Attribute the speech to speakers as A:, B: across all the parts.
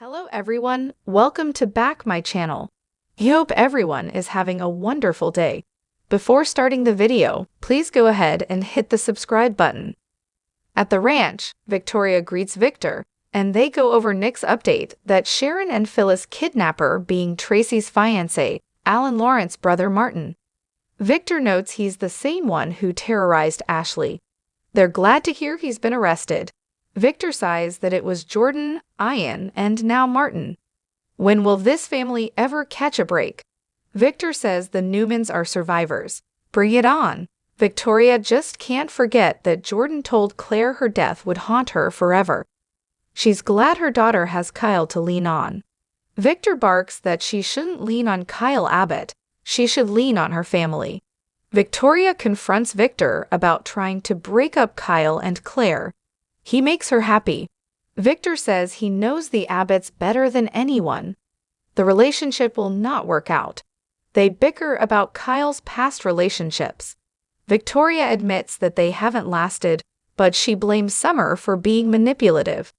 A: Hello everyone, welcome to back my channel. I hope everyone is having a wonderful day. Before starting the video, please go ahead and hit the subscribe button. At the ranch, Victoria greets Victor, and they go over Nick's update that Sharon and Phyllis kidnapper being Tracy's fiancé, Alan Lawrence's brother Martin. Victor notes he's the same one who terrorized Ashley. They're glad to hear he's been arrested. Victor sighs that it was Jordan, Ian, and now Martin. When will this family ever catch a break? Victor says the Newmans are survivors. Bring it on. Victoria just can't forget that Jordan told Claire her death would haunt her forever. She's glad her daughter has Kyle to lean on. Victor barks that she shouldn't lean on Kyle Abbott. She should lean on her family. Victoria confronts Victor about trying to break up Kyle and Claire. He makes her happy. Victor says he knows the Abbotts better than anyone. The relationship will not work out. They bicker about Kyle's past relationships. Victoria admits that they haven't lasted, but she blames Summer for being manipulative.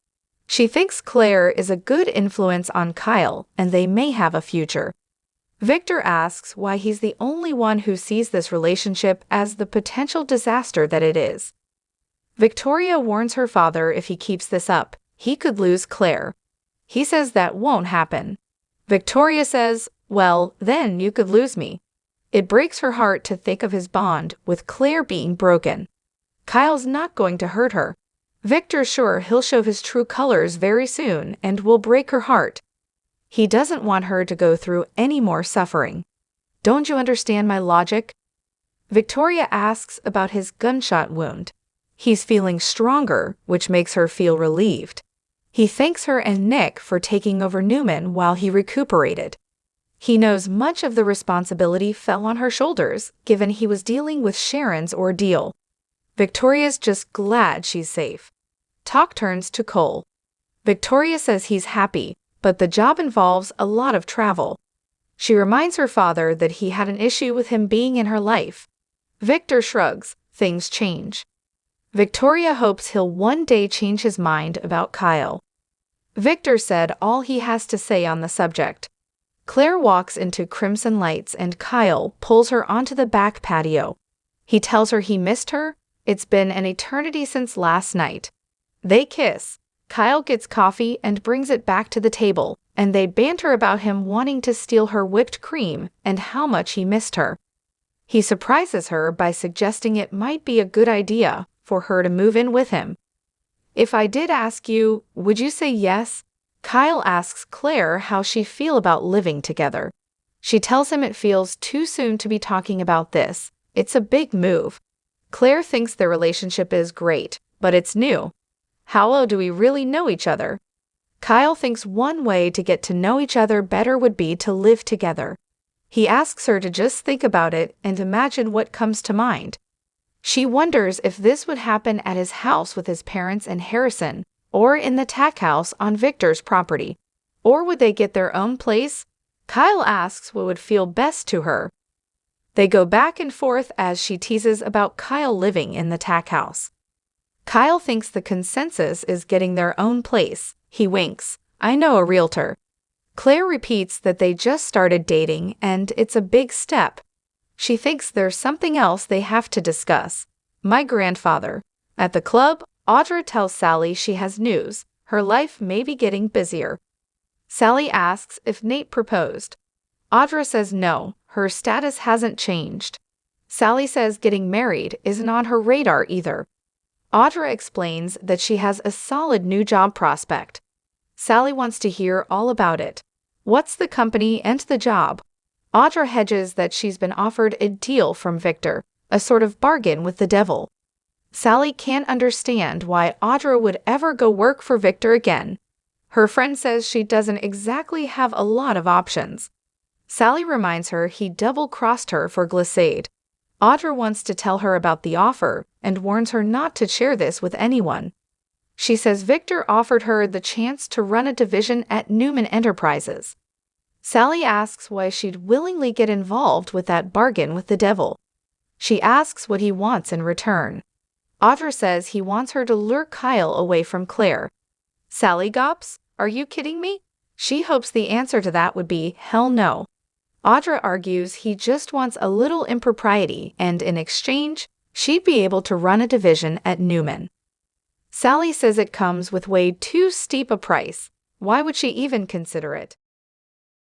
A: She thinks Claire is a good influence on Kyle and they may have a future. Victor asks why he's the only one who sees this relationship as the potential disaster that it is. Victoria warns her father if he keeps this up, he could lose Claire. He says that won't happen. Victoria says, well, then you could lose me. It breaks her heart to think of his bond with Claire being broken. Kyle's not going to hurt her. Victor's sure he'll show his true colors very soon and will break her heart. He doesn't want her to go through any more suffering. Don't you understand my logic? Victoria asks about his gunshot wound. He's feeling stronger, which makes her feel relieved. He thanks her and Nick for taking over Newman while he recuperated. He knows much of the responsibility fell on her shoulders, given he was dealing with Sharon's ordeal. Victoria's just glad she's safe. Talk turns to Cole. Victoria says he's happy, but the job involves a lot of travel. She reminds her father that he had an issue with him being in her life. Victor shrugs, things change. Victoria hopes he'll one day change his mind about Kyle. Victor said all he has to say on the subject. Claire walks into Crimson Lights and Kyle pulls her onto the back patio. He tells her he missed her. It's been an eternity since last night. They kiss. Kyle gets coffee and brings it back to the table, and they banter about him wanting to steal her whipped cream and how much he missed her. He surprises her by suggesting it might be a good idea for her to move in with him. If I did ask you, would you say yes? Kyle asks Claire how she feels about living together. She tells him it feels too soon to be talking about this. It's a big move. Claire thinks their relationship is great, but it's new. How well do we really know each other? Kyle thinks one way to get to know each other better would be to live together. He asks her to just think about it and imagine what comes to mind. She wonders if this would happen at his house with his parents and Harrison, or in the tack house on Victor's property. Or would they get their own place? Kyle asks what would feel best to her. They go back and forth as she teases about Kyle living in the tack house. Kyle thinks the consensus is getting their own place. He winks. I know a realtor. Claire repeats that they just started dating and it's a big step. She thinks there's something else they have to discuss. My grandfather. At the club, Audra tells Sally she has news. Her life may be getting busier. Sally asks if Nate proposed. Audra says no, her status hasn't changed. Sally says getting married isn't on her radar either. Audra explains that she has a solid new job prospect. Sally wants to hear all about it. What's the company and the job? Audra hedges that she's been offered a deal from Victor, a sort of bargain with the devil. Sally can't understand why Audra would ever go work for Victor again. Her friend says she doesn't exactly have a lot of options. Sally reminds her he double-crossed her for Glissade. Audra wants to tell her about the offer and warns her not to share this with anyone. She says Victor offered her the chance to run a division at Newman Enterprises. Sally asks why she'd willingly get involved with that bargain with the devil. She asks what he wants in return. Audra says he wants her to lure Kyle away from Claire. Sally gops, are you kidding me? She hopes the answer to that would be hell no. Audra argues he just wants a little impropriety, and in exchange, she'd be able to run a division at Newman. Sally says it comes with way too steep a price. Why would she even consider it?